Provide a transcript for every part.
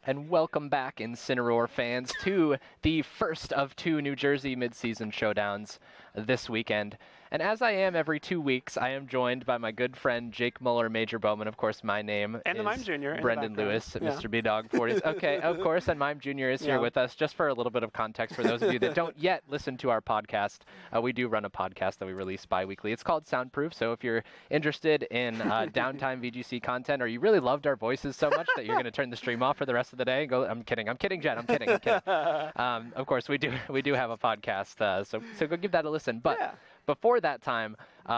And welcome back, Incineroar fans, to the first of 2 New Jersey Midseason Showdowns this weekend. And as I am every 2 weeks, I am joined by my good friend Jake Muller, Major Bowman. Of course, my name and is Mime Jr. Brendan Lewis, Mr. B-Dog 40s. Okay, of course, and Mime Jr. is here with us. Just for a little bit of context for those of you that don't yet listen to our podcast, we do run a podcast that we release bi-weekly. It's called Soundproof, so if you're interested in downtime VGC content, or you really loved our voices so much that you're going to turn the stream off for the rest of the day and go, I'm kidding, Jen, I'm kidding. Of course, we do have a podcast, so go give that a listen. But before that time,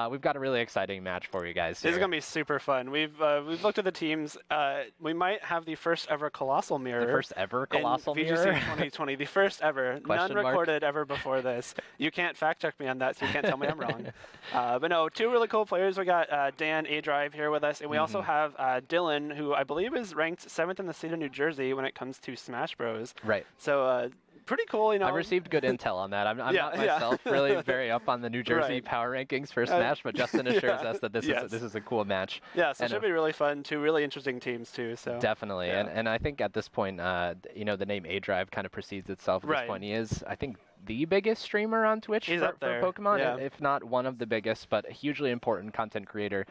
we've got a really exciting match for you guys here. This is going to be super fun. We've looked at the teams. We might have the first ever Colossal Mirror. The first ever Colossal in Mirror? VGC 2020. The first ever. None recorded ever before this. You can't fact check me on that, so you can't tell me I'm wrong. But no, 2 really cool players. We got Dan aDrive here with us, and we also have Dillon, who I believe is ranked 7th in the state of New Jersey when it comes to Smash Bros. Right. So, pretty cool, you know. I received good intel on that. I'm not myself really very up on the New Jersey power rankings for Smash, but Justin assures us that this is a cool match. Yeah, so it should be really fun. 2 really interesting teams too. So definitely, and I think at this point, you know, the name aDrive kind of precedes itself. At this point, he is, I think, the biggest streamer on Twitch for Pokemon, if not one of the biggest, but a hugely important content creator.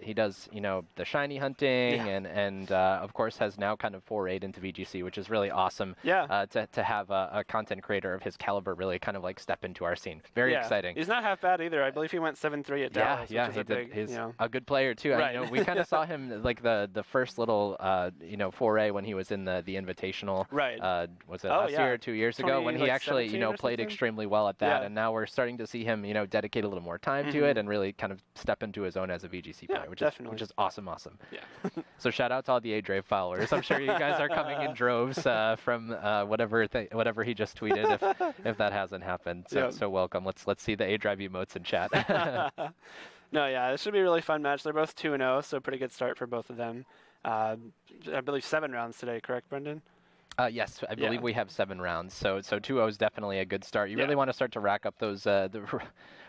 He does, you know, the shiny hunting, and of course has now kind of forayed into VGC, which is really awesome. To have a content creator of his caliber really kind of like step into our scene. Very exciting. He's not half bad either. I believe he went 7-3 at Dallas. He's a good player too. You know, we kind of saw him like the first little you know, foray when he was in the Invitational. Was it last year or 2 years ago when he actually, you know, played extremely well at that, and now we're starting to see him, you know, dedicate a little more time to it and really kind of step into his own as a VGC player, which is awesome. So shout out to all the aDrive followers. I'm sure you guys are coming in droves from whatever he just tweeted, if that hasn't happened. So welcome. Let's see the aDrive emotes in chat. No, this should be a really fun match. They're both 2-0, so pretty good start for both of them. I believe 7 rounds today, correct, Brendan? Yes, I believe we have 7 rounds, so 2-0 is definitely a good start. You really want to start to rack up those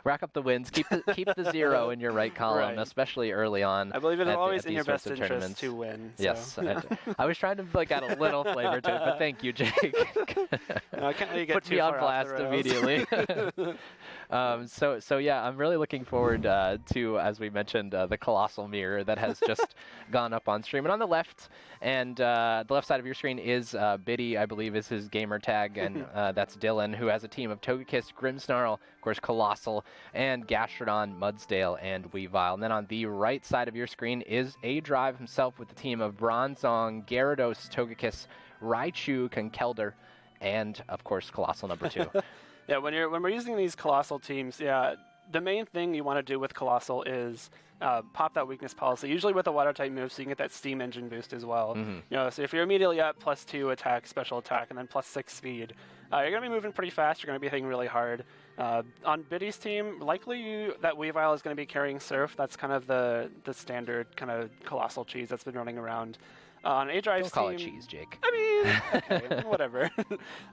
rack up the wins, keep the 0 in your right column, especially early on. I believe it's always in your best interest to win. So. Yes, I was trying to add a little flavor to it, but thank you, Jake. No, I can't let you get Put too me on far blast off the immediately. So yeah, I'm really looking forward to, as we mentioned, the Colossal Mirror that has just gone up on stream. And on the left, the left side of your screen is Biddy, I believe is his gamer tag, and that's Dillon, who has a team of Togekiss, Grimmsnarl, of course Colossal, and Gastrodon, Mudsdale, and Weavile. And then on the right side of your screen is aDrive himself with the team of Bronzong, Gyarados, Togekiss, Raichu, Conkeldurr, and of course Colossal number 2. When we're using these Colossal teams, the main thing you want to do with Colossal is pop that weakness policy, usually with a water type move, so you can get that steam engine boost as well. You know, so if you're immediately at +2 attack, special attack, and then +6 speed, you're going to be moving pretty fast, you're going to be hitting really hard. On Biddy's team, likely that Weavile is going to be carrying Surf. That's kind of the standard kind of Colossal cheese that's been running around. On aDrive's Don't call team, it cheese, Jake. I mean, okay, whatever.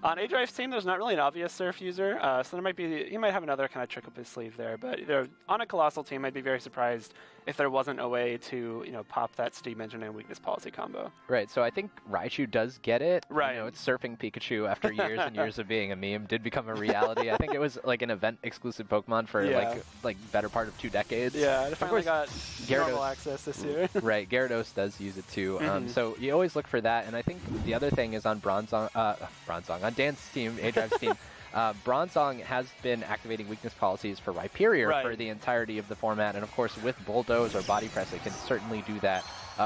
On aDrive's team, there's not really an obvious Surf user, so there might be, he might have another kind of trick up his sleeve there. But on a Colossal team, I'd be very surprised if there wasn't a way to, you know, pop that steam engine and weakness policy combo. Right. So I think Raichu does get it. Right. You know, it's surfing Pikachu after years and years of being a meme did become a reality. I think it was like an event exclusive Pokemon for like better part of 2 decades. Yeah, it finally got normal access this year. Right. Gyarados does use it too. So you always look for that. And I think the other thing is on Bronzong, on Dan's team, aDrive's team, Bronzong has been activating weakness policies for Rhyperior for the entirety of the format. And of course, with Bulldoze or Body Press, it can certainly do that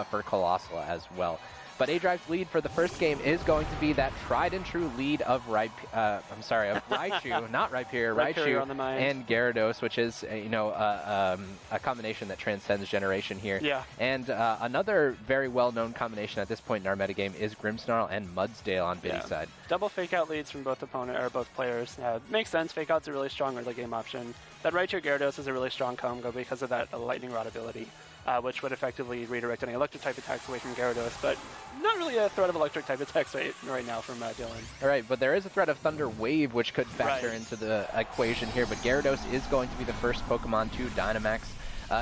for Colossal as well. But aDrive's lead for the first game is going to be that tried and true lead of Raichu, not Rhyperior, Raichu and Gyarados, which is a combination that transcends generation here. And another very well-known combination at this point in our metagame is Grimmsnarl and Mudsdale on Biddy's side. Double fake out leads from both players. Makes sense. Fake out's a really strong early game option. That Raichu Gyarados is a really strong combo because of that Lightning Rod ability. Which would effectively redirect any electric-type attacks away from Gyarados, but not really a threat of electric-type attacks right now from Dillon. All right, but there is a threat of Thunder Wave, which could factor into the equation here, but Gyarados is going to be the first Pokemon to Dynamax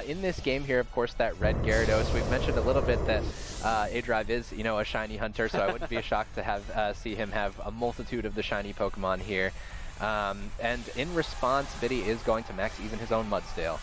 In this game here, of course, that red Gyarados, we've mentioned a little bit that aDrive is, you know, a shiny hunter, so I wouldn't be shocked to have see him have a multitude of the shiny Pokemon here. And in response, Biddy is going to max even his own Mudsdale.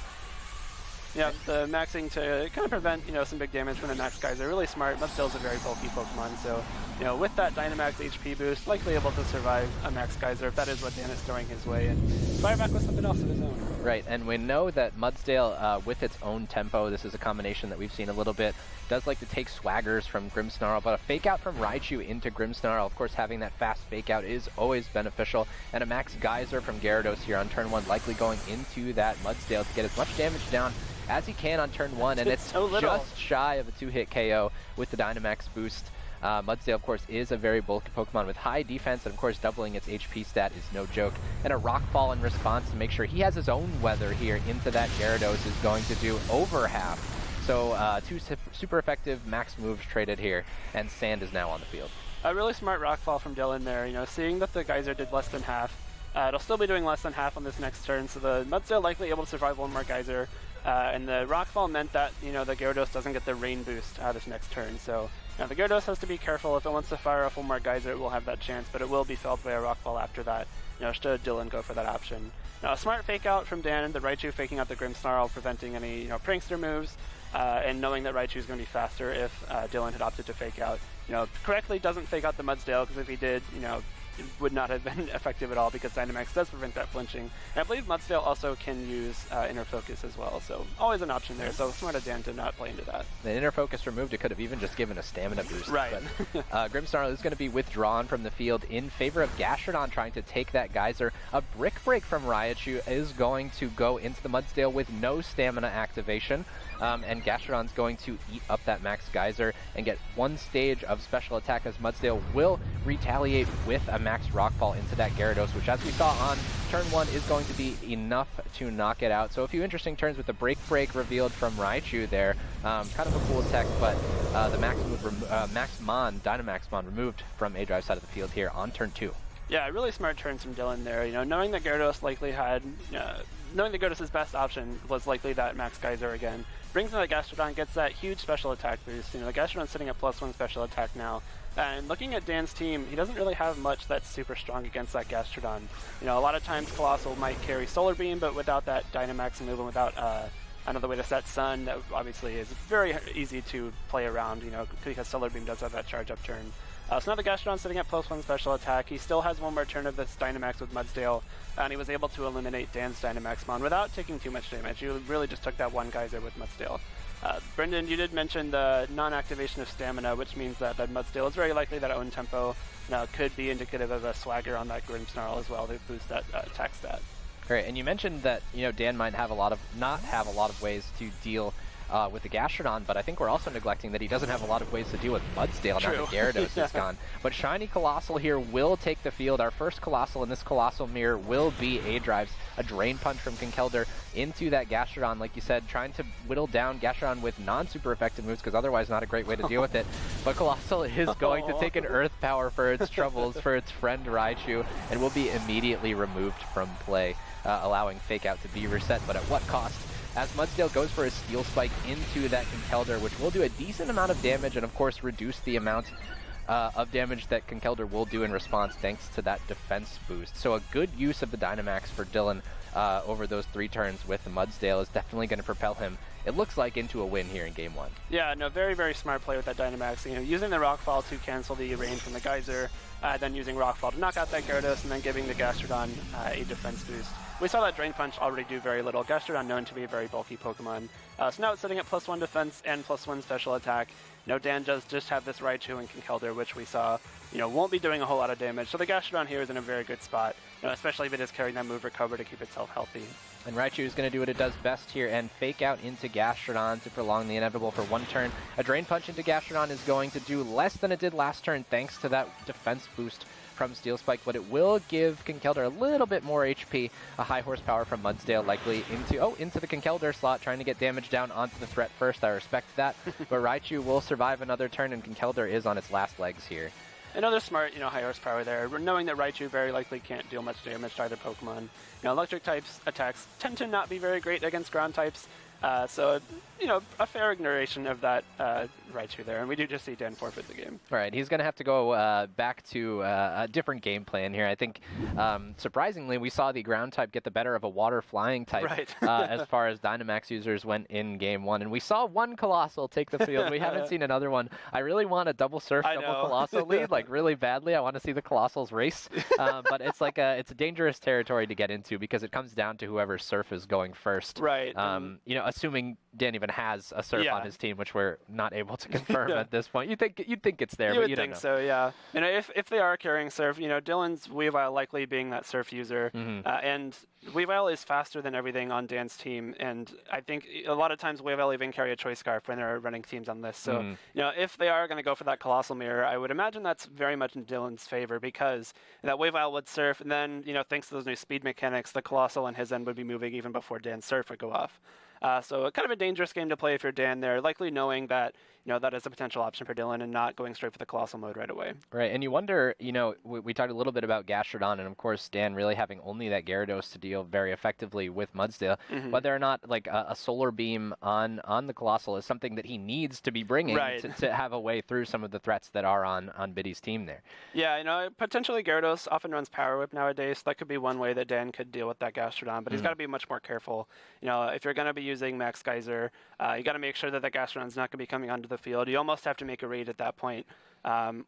Yeah, the maxing to kind of prevent, you know, some big damage from the Max Geyser. Really smart. Mudsdale's a very bulky Pokemon, so, you know, with that Dynamax HP boost, likely able to survive a Max Geyser if that is what Dan is throwing his way, and fire back with something else of his own. Right, and we know that Mudsdale, with its own tempo, this is a combination that we've seen a little bit, does like to take swaggers from Grimmsnarl, but a fake out from Raichu into Grimmsnarl, of course having that fast fake out is always beneficial, and a Max Geyser from Gyarados here on turn 1 likely going into that Mudsdale to get as much damage down as he can on turn 1, and it's so just shy of a 2-hit KO with the Dynamax boost. Mudsdale, of course, is a very bulky Pokemon with high defense, and of course doubling its HP stat is no joke. And a Rockfall in response to make sure he has his own weather here into that Gyarados is going to do over half. So 2 super effective max moves traded here, and Sand is now on the field. A really smart Rockfall from Dillon there, you know, seeing that the Geyser did less than half. It'll still be doing less than half on this next turn, so the Mudsdale likely able to survive one more Geyser. And the Rockfall meant that, you know, the Gyarados doesn't get the Rain boost this next turn. So now the Gyarados has to be careful. If it wants to fire off one more Geyser, it will have that chance, but it will be felled by a Rockfall after that. You know, should Dillon go for that option. Now, a smart fake out from Dan, and the Raichu faking out the Grimmsnarl, preventing any, you know, prankster moves, and knowing that Raichu is going to be faster if Dillon had opted to fake out. You know, correctly doesn't fake out the Mudsdale, because if he did, you know, it would not have been effective at all because Dynamax does prevent that flinching. And I believe Mudsdale also can use Inner Focus as well, so always an option there. So smart of Dan to not play into that. The Inner Focus removed, it could have even just given a stamina boost. Right. But, Grimmsnarl is going to be withdrawn from the field in favor of Gastrodon trying to take that Geyser. A Brick Break from Raichu is going to go into the Mudsdale with no stamina activation. And Gastrodon's going to eat up that Max Geyser and get one stage of special attack as Mudsdale will retaliate with a Max Rockfall into that Gyarados, which as we saw on turn 1 is going to be enough to knock it out. So a few interesting turns with the Break revealed from Raichu there. Kind of a cool tech, but the Max move, Dynamax Mon removed from aDrive's side of the field here on turn 2. Yeah, really smart turns from Dillon there. You know, knowing that Gyarados likely had, knowing that Gyarados' best option was likely that Max Geyser again. Brings in the Gastrodon, gets that huge special attack boost. You know, the Gastrodon's sitting at +1 special attack now. And looking at Dan's team, he doesn't really have much that's super strong against that Gastrodon. You know, a lot of times Colossal might carry Solar Beam, but without that Dynamax move and without another way to set Sun, that obviously is very easy to play around, you know, because Solar Beam does have that charge up turn. So now the Gastrodon's sitting at +1 special attack. He still has one more turn of this Dynamax with Mudsdale, and he was able to eliminate Dan's Dynamax Mon without taking too much damage. You really just took that one Geyser with Mudsdale. Brendan, you did mention the non-activation of stamina, which means that Mudsdale is very likely that own tempo now could be indicative of a swagger on that Grimmsnarl as well to boost that attack stat. Great, and you mentioned that, you know, Dan might have not have a lot of ways to deal with the Gastrodon, but I think we're also neglecting that he doesn't have a lot of ways to deal with Mudsdale now that Gyarados is gone. But Shiny Colossal here will take the field. Our first Colossal in this Colossal mirror will be aDrive's. A Drain Punch from Kinkeldr into that Gastrodon, like you said, trying to whittle down Gastrodon with non-super effective moves, because otherwise not a great way to deal with it. But Colossal is going to take an Earth Power for its troubles, for its friend Raichu, and will be immediately removed from play, allowing Fake Out to be reset, but at what cost? As Mudsdale goes for a Steel Spike into that Kinkeldr, which will do a decent amount of damage and of course reduce the amount of damage that Kinkeldr will do in response thanks to that defense boost. So a good use of the Dynamax for Dillon over those 3 turns with the Mudsdale is definitely going to propel him, it looks like, into a win here in Game 1. Yeah, no, very, very smart play with that Dynamax. You know, using the Rockfall to cancel the range from the Geyser, then using Rockfall to knock out that Gyarados, and then giving the Gastrodon a defense boost. We saw that Drain Punch already do very little. Gastrodon known to be a very bulky Pokemon. So now it's sitting at +1 defense and +1 special attack. You know, Dan does just have this Raichu and Kinkeldr, which we saw, you know, won't be doing a whole lot of damage. So the Gastrodon here is in a very good spot, you know, especially if it is carrying that move Recover to keep itself healthy. And Raichu is going to do what it does best here and Fake Out into Gastrodon to prolong the inevitable for 1 turn. A Drain Punch into Gastrodon is going to do less than it did last turn thanks to that defense boost from Steel Spike, but it will give Kinkeldr a little bit more HP. A high horsepower from Mudsdale likely into the Kinkeldr slot, trying to get damage down onto the threat first. I respect that, but Raichu will survive another turn, and Kinkeldr is on its last legs here. Another smart, you know, high horsepower there, knowing that Raichu very likely can't deal much damage to either Pokemon. You know, electric types attacks tend to not be very great against ground types, So, a fair ignoration of that Raichu there, and we do just see Dan forfeit the game. All right, he's going to have to go back to a different game plan here. I think, surprisingly, we saw the ground type get the better of a water flying type as far as Dynamax users went in Game 1. And we saw one Colossal take the field. We haven't seen another one. I really want a double Surf, double Colossal lead, like really badly. I want to see the Colossals race. But it's like it's a dangerous territory to get into because it comes down to whoever Surf is going first. Right. Assuming Dan even has a Surf on his team, which we're not able to confirm at this point. You'd think it's there, but you don't know. So, yeah. If they are carrying Surf, Dillon's Weavile likely being that Surf user, and Weavile is faster than everything on Dan's team, and I think a lot of times Weavile even carry a Choice Scarf when they're running teams on this. So, if they are going to go for that Colossal Mirror, I would imagine that's very much in Dillon's favor because that Weavile would Surf, and then, thanks to those new speed mechanics, the Colossal on his end would be moving even before Dan's Surf would go off. So kind of a dangerous game to play if you're Dan there, likely knowing that, that is a potential option for Dillon and not going straight for the Colossal mode right away. Right, and you wonder, we talked a little bit about Gastrodon, and of course Dan really having only that Gyarados to deal very effectively with Mudsdale, whether or not like a Solar Beam on the Colossal is something that he needs to be bringing to have a way through some of the threats that are on Biddy's team there. Yeah, potentially Gyarados often runs Power Whip nowadays, so that could be one way that Dan could deal with that Gastrodon, but he's got to be much more careful. If you're going to be using Max Geyser, you got to make sure that the Gastrodon's not going to be coming onto the field. You almost have to make a read at that point.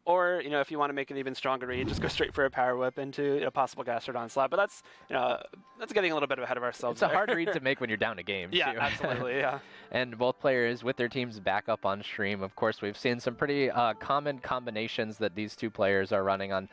Or, if you want to make an even stronger read, just go straight for a Power Whip into a possible Gastrodon slot. But that's getting a little bit ahead of ourselves. It's a hard read to make when you're down a game, yeah, too. Absolutely, yeah. And both players with their teams back up on stream. Of course, we've seen some pretty common combinations that these two players are running on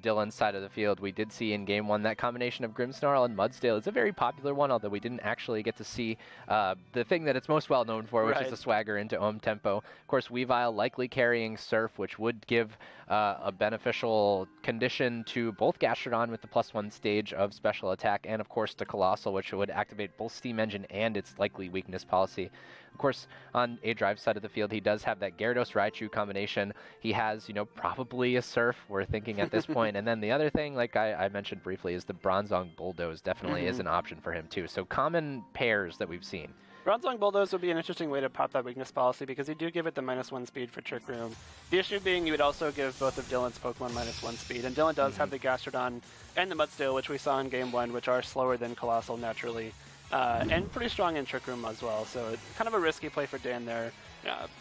Dillon's side of the field. We did see in Game 1 that combination of Grimmsnarl and Mudsdale. It's a very popular one, although we didn't actually get to see the thing that it's most well known for, which is the Swagger into Ohm Tempo. Of course, Weavile likely carrying Surf, which would give a beneficial condition to both Gastrodon with the +1 stage of special attack, and of course the Colossal, which would activate both Steam Engine and its likely weakness policy. Of course, on aDrive's side of the field, he does have that Gyarados-Raichu combination. He has, probably a Surf, we're thinking at this point. And then the other thing, like I mentioned briefly, is the Bronzong Bulldoze definitely is an option for him too. So common pairs that we've seen. Bronzong Bulldoze would be an interesting way to pop that weakness policy because you do give it the -1 speed for Trick Room. The issue being you would also give both of Dillon's Pokemon -1 speed, and Dillon does have the Gastrodon and the Mudsdale, which we saw in Game 1, which are slower than Colossal naturally, and pretty strong in Trick Room as well, so it's kind of a risky play for Dan there.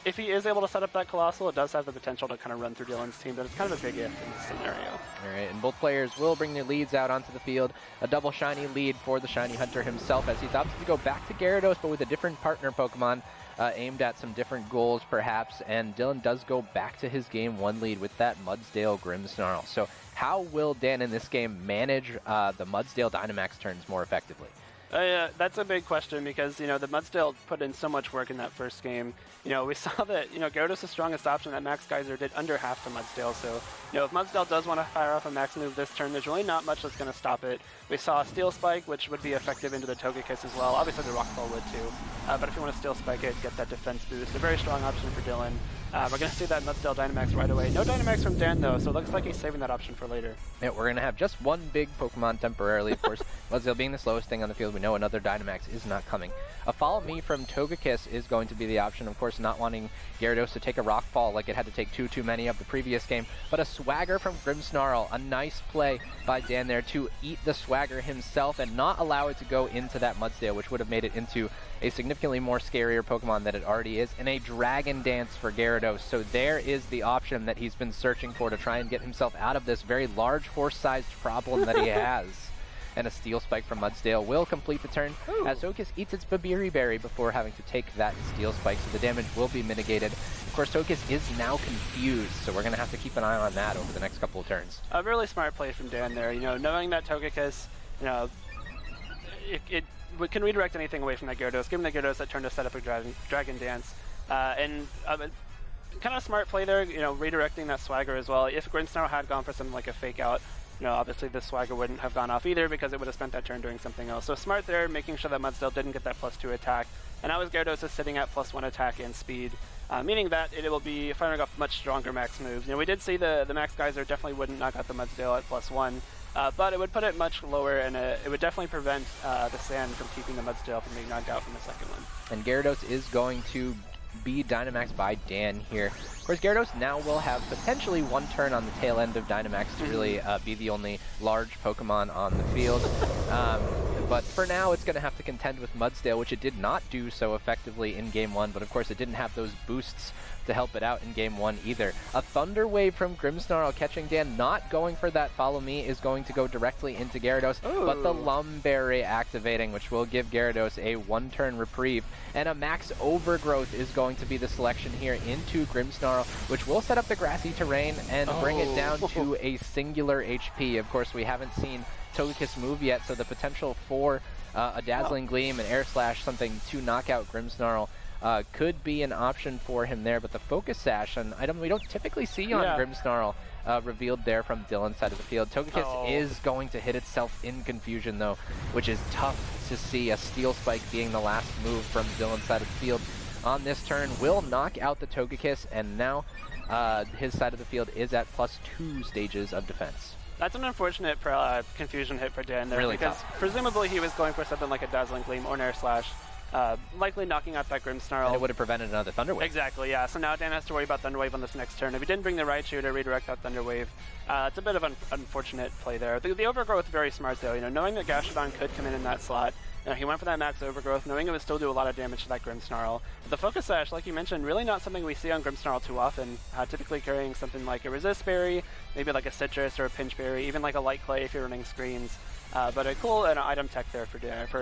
If he is able to set up that Colossal, it does have the potential to kind of run through Dillon's team, but it's kind of a big if in this scenario. All right, and both players will bring their leads out onto the field. A double shiny lead for the Shiny Hunter himself as he's opted to go back to Gyarados, but with a different partner Pokemon, aimed at some different goals perhaps, and Dillon does go back to his Game 1 lead with that Mudsdale Grimmsnarl. So how will Dan in this game manage the Mudsdale Dynamax turns more effectively? That's a big question because, the Mudsdale put in so much work in that first game. We saw that, Gyarados' strongest option, that Max Geyser, did under half the Mudsdale. So, if Mudsdale does want to fire off a Max move this turn, there's really not much that's going to stop it. We saw Steel Spike, which would be effective into the Togekiss as well. Obviously, the Rock Ball would too. But if you want to Steel Spike it, get that defense boost. A very strong option for Dillon. We're going to see that Mudsdale Dynamax right away. No Dynamax from Dan, though, so it looks like he's saving that option for later. Yeah, we're going to have just one big Pokemon temporarily, of course. Mudsdale being the slowest thing on the field, we know another Dynamax is not coming. A Follow Me from Togekiss is going to be the option, of course, not wanting Gyarados to take a Rock Fall like it had to take too many of the previous game. But a Swagger from Grimmsnarl, a nice play by Dan there to eat the Swagger himself and not allow it to go into that Mudsdale, which would have made it into a significantly more scarier Pokemon than it already is, and a Dragon Dance for Gyarados. So there is the option that he's been searching for to try and get himself out of this very large horse-sized problem that he has. And a Steel Spike from Mudsdale will complete the turn as Togekiss eats its Babiri Berry before having to take that Steel Spike, so the damage will be mitigated. Of course, Togekiss is now confused, so we're going to have to keep an eye on that over the next couple of turns. A really smart play from Dan there. Knowing that Togekiss, it can redirect anything away from that Gyarados. Give him the Gyarados that turn to set up a Dragon Dance. And kind of smart play there, redirecting that Swagger as well. If Grimmsnarl had gone for something like a Fake Out, obviously the Swagger wouldn't have gone off either because it would have spent that turn doing something else. So smart there, making sure that Mudsdale didn't get that +2 attack. And now his Gyarados is sitting at +1 attack and speed, meaning that it will be firing off much stronger max moves. We did see the Max Geyser definitely wouldn't knock out the Mudsdale at +1, but it would put it much lower, and it would definitely prevent the Sand from keeping the Mudsdale from being knocked out from the second one. And Gyarados is going to be Dynamax by Dan here. Of course, Gyarados now will have potentially one turn on the tail end of Dynamax to really be the only large Pokemon on the field. But for now, it's going to have to contend with Mudsdale, which it did not do so effectively in Game 1, but of course it didn't have those boosts to help it out in Game 1 either. A Thunder Wave from Grimmsnarl catching Dan, not going for that Follow Me, is going to go directly into Gyarados, but the Lumberry activating, which will give Gyarados a one-turn reprieve, and a Max Overgrowth is going to be the selection here into Grimmsnarl, which will set up the grassy terrain and bring it down to a singular HP. Of course, we haven't seen Togekiss move yet, so the potential for a Dazzling Gleam and Air Slash, something to knock out Grimmsnarl, could be an option for him there, but the Focus Sash, an item we don't typically see on Grimmsnarl, revealed there from Dillon's side of the field. Togekiss is going to hit itself in confusion, though, which is tough to see. A Steel Spike being the last move from Dillon's side of the field on this turn will knock out the Togekiss, and now his side of the field is at +2 stages of defense. That's an unfortunate confusion hit for Dan there, really because tough. Presumably he was going for something like a Dazzling Gleam or an Air Slash, likely knocking out that Grimmsnarl. And it would have prevented another Thunder Wave. Exactly, yeah. So now Dan has to worry about Thunder Wave on this next turn. If he didn't bring the Raichu to redirect that Thunder Wave, it's a bit of an unfortunate play there. The Overgrowth very smart though, knowing that Gastrodon could come in that slot. He went for that Max Overgrowth, knowing it would still do a lot of damage to that Grimmsnarl. But the Focus Sash, like you mentioned, really not something we see on Grimmsnarl too often. Typically carrying something like a Resist Berry, maybe like a Citrus or a Pinch Berry, even like a Light Clay if you're running screens. But a cool item tech there for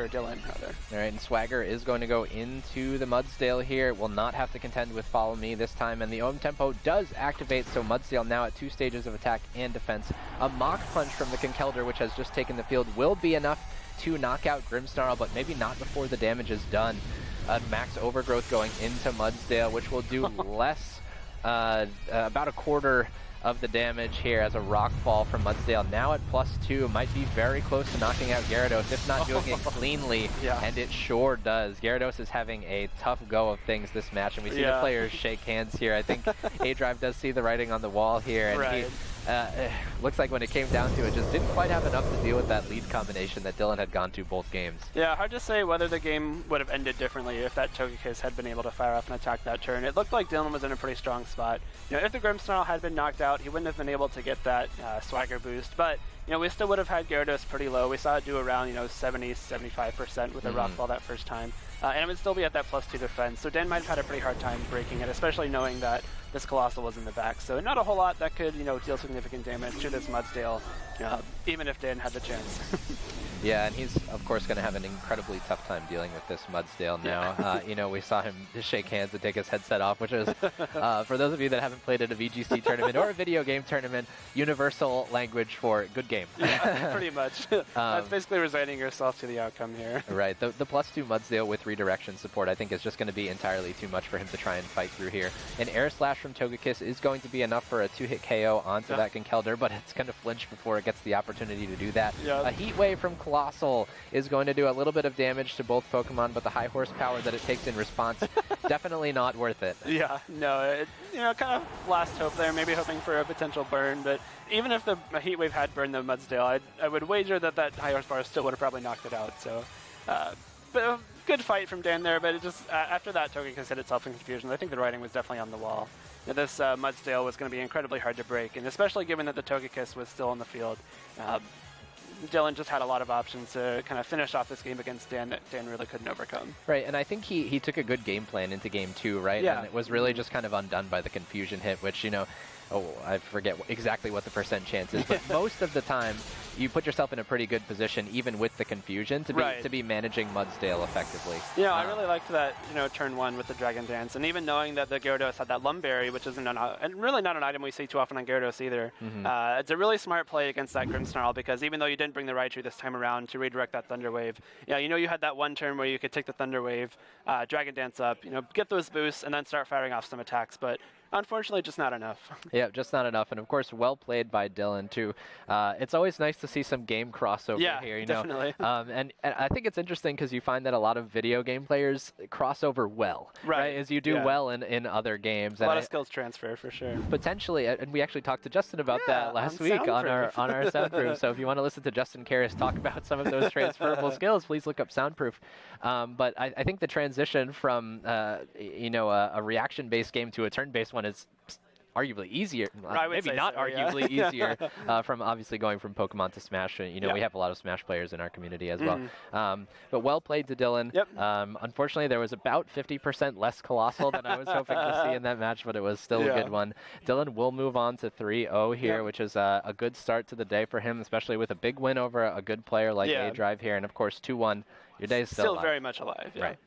Dillon, rather. All right, and Swagger is going to go into the Mudsdale here. Will not have to contend with Follow Me this time, and the Ohm Tempo does activate, so Mudsdale now at 2 stages of attack and defense. A Mach Punch from the Conkeldurr, which has just taken the field, will be enough to knock out Grimmsnarl, but maybe not before the damage is done. Max Overgrowth going into Mudsdale, which will do less, about a quarter of the damage here as a Rock Fall from Mudsdale. Now at +2, might be very close to knocking out Gyarados, if not doing it cleanly, and it sure does. Gyarados is having a tough go of things this match, and we see the players shake hands here. I think aDrive does see the writing on the wall here, and he looks like when it came down to it, just didn't quite have enough to deal with that lead combination that Dillon had gone to both games. Yeah, hard to say whether the game would have ended differently if that Togekiss had been able to fire off and attack that turn. It looked like Dillon was in a pretty strong spot. If the Grimmsnarl had been knocked out, he wouldn't have been able to get that Swagger boost, but we still would have had Gyarados pretty low. We saw it do around 70-75% with a Rock Ball that first time, and it would still be at that +2 defense. So Dan might have had a pretty hard time breaking it, especially knowing that this Colossal was in the back. So not a whole lot that could deal significant damage to this Mudsdale, even if Dan had the chance. Yeah, and he's, of course, going to have an incredibly tough time dealing with this Mudsdale now. We saw him just shake hands and take his headset off, which is, for those of you that haven't played at a VGC tournament or a video game tournament, universal language for good game. Yeah, pretty much. That's basically resigning yourself to the outcome here. Right. The +2 Mudsdale with redirection support, I think, is just going to be entirely too much for him to try and fight through here. An Air Slash from Togekiss is going to be enough for a 2-hit KO onto that Conkeldurr, but it's going to flinch before it gets the opportunity to do that. A Heat Wave from Colossal is going to do a little bit of damage to both Pokemon, but the high horsepower that it takes in response, definitely not worth it. Yeah, no, kind of last hope there, maybe hoping for a potential burn, but even if the Heat Wave had burned the Mudsdale, I would wager that high horsepower still would have probably knocked it out, so... but a good fight from Dan there, but it just, after that Togekiss hit itself in confusion, I think the writing was definitely on the wall. This Mudsdale was going to be incredibly hard to break, and especially given that the Togekiss was still in the field. Dillon just had a lot of options to kind of finish off this game against Dan that Dan really couldn't overcome. Right, and I think he took a good game plan into game 2, right? Yeah. And it was really just kind of undone by the confusion hit, which, I forget exactly what the % chance is, but most of the time you put yourself in a pretty good position, even with the confusion, to be managing Mudsdale effectively. Yeah, I really liked that, turn 1 with the Dragon Dance, and even knowing that the Gyarados had that Lumberry, which isn't and really not an item we see too often on Gyarados either. It's a really smart play against that Grimmsnarl, because even though you didn't bring the Raichu this time around to redirect that Thunder Wave, you had that one turn where you could take the Thunder Wave, Dragon Dance up, get those boosts, and then start firing off some attacks, but unfortunately, just not enough. Yeah, just not enough. And of course, well played by Dillon too. It's always nice to see some game crossover here. You definitely. know? And I think it's interesting because you find that a lot of video game players cross over well, right? As you do well in other games. A lot of skills transfer for sure. Potentially, and we actually talked to Justin about that last week on our Soundproof. So if you want to listen to Justin Karras talk about some of those transferable skills, please look up Soundproof. But I think the transition from a reaction-based game to a turn-based one is arguably easier. Maybe not arguably easier from obviously going from Pokemon to Smash. We have a lot of Smash players in our community as well. But well played to Dillon. Unfortunately, there was about 50% less Colossal than I was hoping to see in that match, but it was still a good one. Dillon will move on to 3-0 here, which is a good start to the day for him, especially with a big win over a good player like aDrive here. And of course, 2-1. Your day is still alive. Very much alive. Right.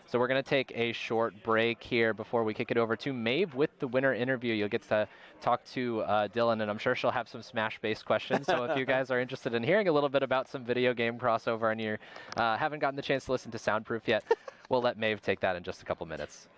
So we're going to take a short break here before we kick it over to Maeve with the winner interview. You'll get to talk to Dillon, and I'm sure she'll have some Smash-based questions. So if you guys are interested in hearing a little bit about some video game crossover and you haven't gotten the chance to listen to Soundproof yet, we'll let Maeve take that in just a couple minutes.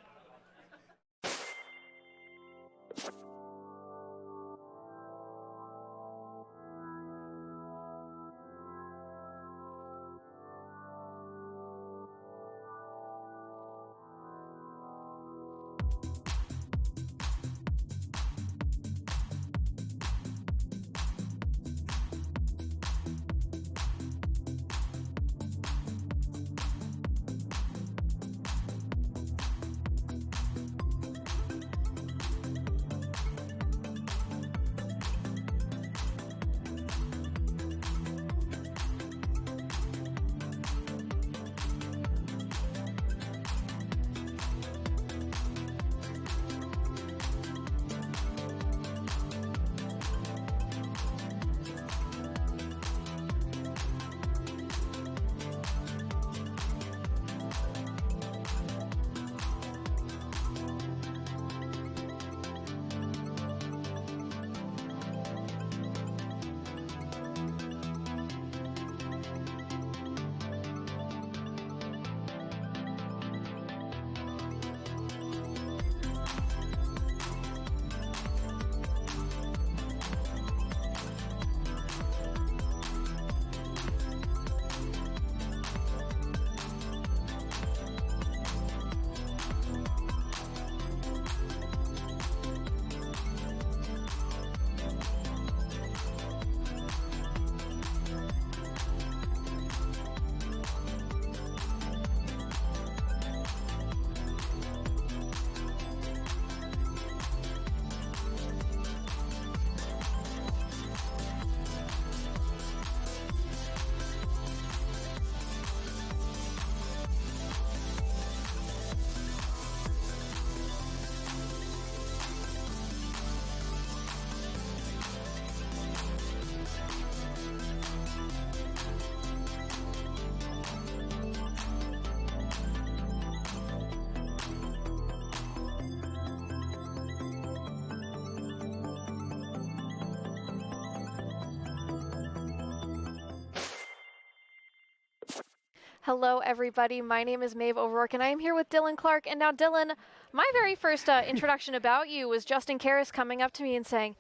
Hello, everybody. My name is Maeve O'Rourke, and I am here with Dillon Clark. And now, Dillon, my very first introduction about you was Justin Karras coming up to me and saying,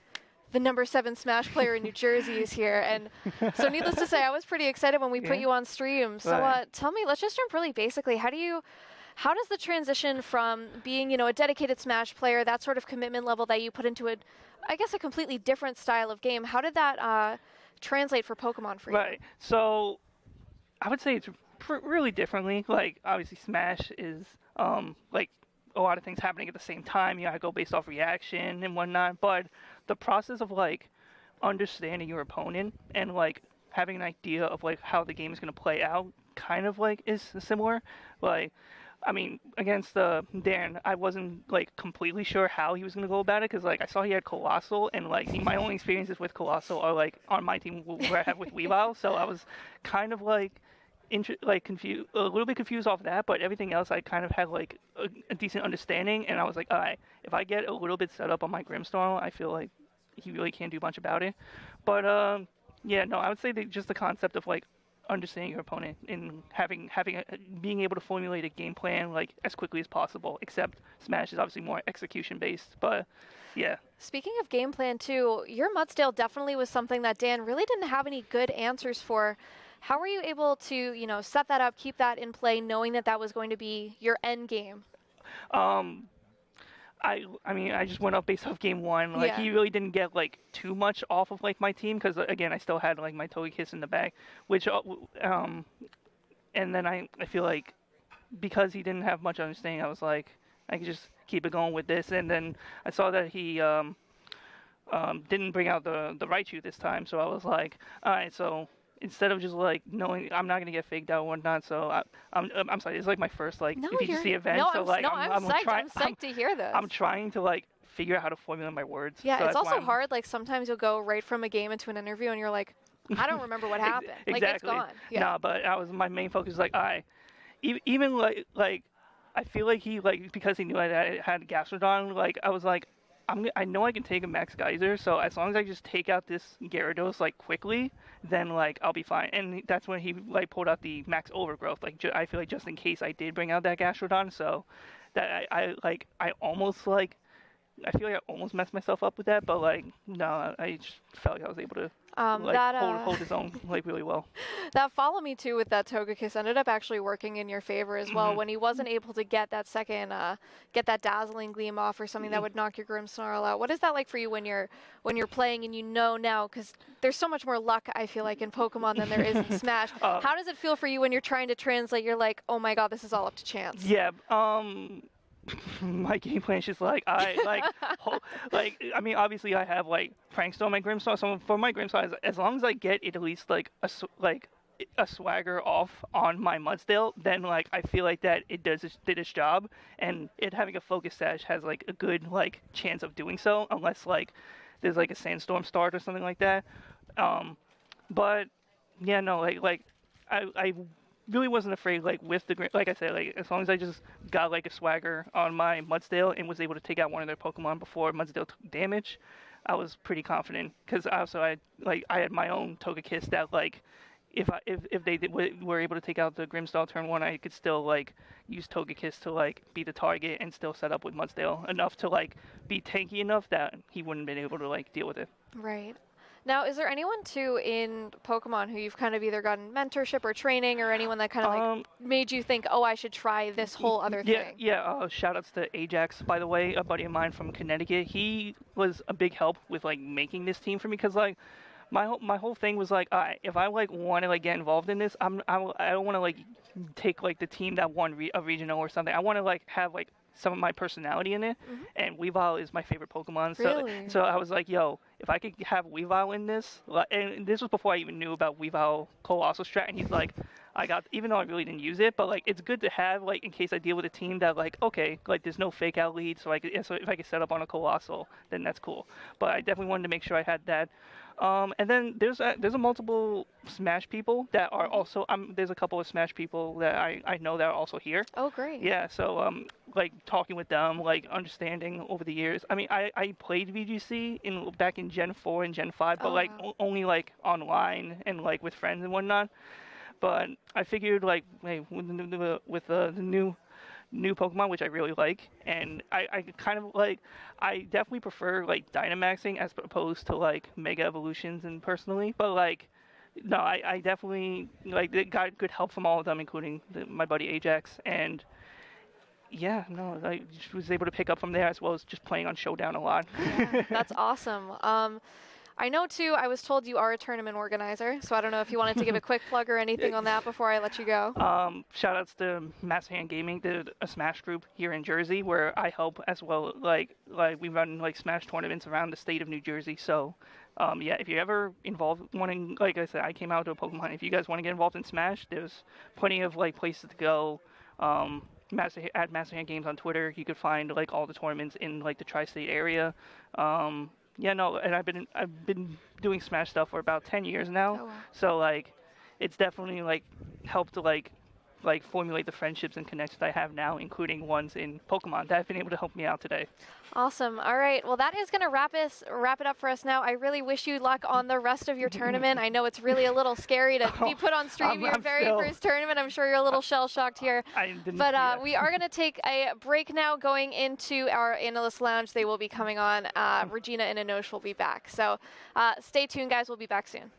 the number 7 Smash player in New Jersey is here. And so needless to say, I was pretty excited when we put you on stream. So tell me, let's just jump really basically. How does the transition from being, a dedicated Smash player, that sort of commitment level that you put into I guess a completely different style of game, how did that translate for Pokemon for you? Right. So I would say it's really differently. Like, obviously Smash is like a lot of things happening at the same time. I go based off reaction and whatnot. But the process of like understanding your opponent and like having an idea of like how the game is going to play out kind of like is similar. Like, I mean, against Dan, I wasn't like completely sure how he was going to go about it because like I saw he had Colossal, and like my only experiences with Colossal are like on my team where I have with Weavile, so I was kind of like confused, a little bit confused off that, but everything else I kind of had like a decent understanding, and I was like, all right, if I get a little bit set up on my Grimmsnarl, I feel like he really can't do much about it. But yeah, no, I would say that just the concept of like understanding your opponent and being able to formulate a game plan like as quickly as possible. Except Smash is obviously more execution based, but yeah. Speaking of game plan too, your Mudsdale definitely was something that Dan really didn't have any good answers for. How were you able to, you know, set that up, keep that in play, knowing that that was going to be your end game? I mean, I just went up based off game one. Like, he really didn't get, like, too much off of, like, my team. Because, again, I still had, like, my Togekiss in the bag. Which, and then I feel like because he didn't have much understanding, I was like, I could just keep it going with this. And then I saw that he didn't bring out the Raichu this time. So I was like, all right, so instead of just like knowing I'm not gonna get faked out or whatnot, so I'm sorry, it's like my first like VGC event. No, so like I'm psyched to hear this. I'm trying to like figure out how to formulate my words. Yeah, so it's also hard. Like sometimes you'll go right from a game into an interview and you're like, I don't remember what happened. Exactly. Like it's gone. Yeah. No, but my main focus is like even like I feel like he like because he knew I had Gastrodon, like I was like I know I can take a Max Geyser, so as long as I just take out this Gyarados like quickly, then like I'll be fine. And that's when he like pulled out the Max Overgrowth. Like I feel like just in case I did bring out that Gastrodon, so that I almost like I feel like I almost messed myself up with that, but like no, I just felt like I was able to hold his own like really well. That follow me too with that Togekiss ended up actually working in your favor as well when he wasn't able to get that second get that Dazzling Gleam off or something that would knock your Grimmsnarl out. What is that like for you when you're playing and you know now, because there's so much more luck I feel like in Pokemon than there is in Smash. How does it feel for you when you're trying to translate? You're like, oh my god, this is all up to chance. Yeah. My game plan is just like I mean obviously I have like Prankster on my Grimmsnarl, so for my Grimmsnarl as long as I get at least like a swagger off on my Mudsdale, then like I feel like that it did its job, and it having a focus sash has like a good like chance of doing so unless like there's like a sandstorm start or something like that. But yeah, no, like I really wasn't afraid, like with the like I said, like as long as I just got like a swagger on my Mudsdale and was able to take out one of their Pokemon before Mudsdale took damage, I was pretty confident. Because also I had my own Togekiss that like if they were able to take out the Grimmsnarl turn one, I could still like use Togekiss to like be the target and still set up with Mudsdale enough to like be tanky enough that he wouldn't have been able to like deal with it. Right. Now, is there anyone, too, in Pokemon who you've kind of either gotten mentorship or training, or anyone that kind of like made you think, oh, I should try this whole other thing? Yeah. Shout-outs to Ajax, by the way, a buddy of mine from Connecticut. He was a big help with, like, making this team for me, because, like, my whole thing was, like, if I, like, want to, like, get involved in this, I don't want to, like, take, like, the team that won a regional or something. I want to, like, have, like, some of my personality in it, and Weavile is my favorite Pokemon. Really? So I was like, yo, if I could have Weavile in this, and this was before I even knew about Weavile Colossal strat, and he's like, even though I really didn't use it, but like it's good to have like in case I deal with a team that like okay, like there's no fake out lead, so if I could set up on a Colossal, then that's cool. But I definitely wanted to make sure I had that. And then there's a multiple Smash people that are also there's a couple of Smash people that I know that are also here. Oh, great. Yeah, so like talking with them, like understanding over the years. I mean, I played VGC back in Gen 4 and Gen 5, but like only like online and like with friends and whatnot. But I figured like, hey, with the new Pokemon, which I really like, and I kind of like, I definitely prefer like Dynamaxing as opposed to like Mega Evolutions and personally, but like, no, I definitely like got good help from all of them, including my buddy Ajax, and yeah, no, I was able to pick up from there as well as just playing on Showdown a lot. Yeah, that's awesome. I know, too, I was told you are a tournament organizer, so I don't know if you wanted to give a quick plug or anything on that before I let you go. Shout-outs to Massive Hand Gaming, a Smash group here in Jersey, where I help as well. Like we run like Smash tournaments around the state of New Jersey, so yeah, if you're ever involved wanting, like I said, I came out to a Pokemon. If you guys want to get involved in Smash, there's plenty of like places to go. At Massive Hand Games on Twitter, you could find like all the tournaments in like the tri-state area. Yeah, no, and I've been doing Smash stuff for about 10 years now. Oh, wow. So like, it's definitely like helped to like like formulate the friendships and connections I have now, including ones in Pokemon that have been able to help me out today. Awesome. All right. Well, that is going to wrap it up for us now. I really wish you luck on the rest of your tournament. I know it's really a little scary to be put on stream your very first tournament. I'm sure you're a little shell-shocked here. But we are going to take a break now going into our Analyst Lounge. They will be coming on. Regina and Anosh will be back. So stay tuned, guys. We'll be back soon.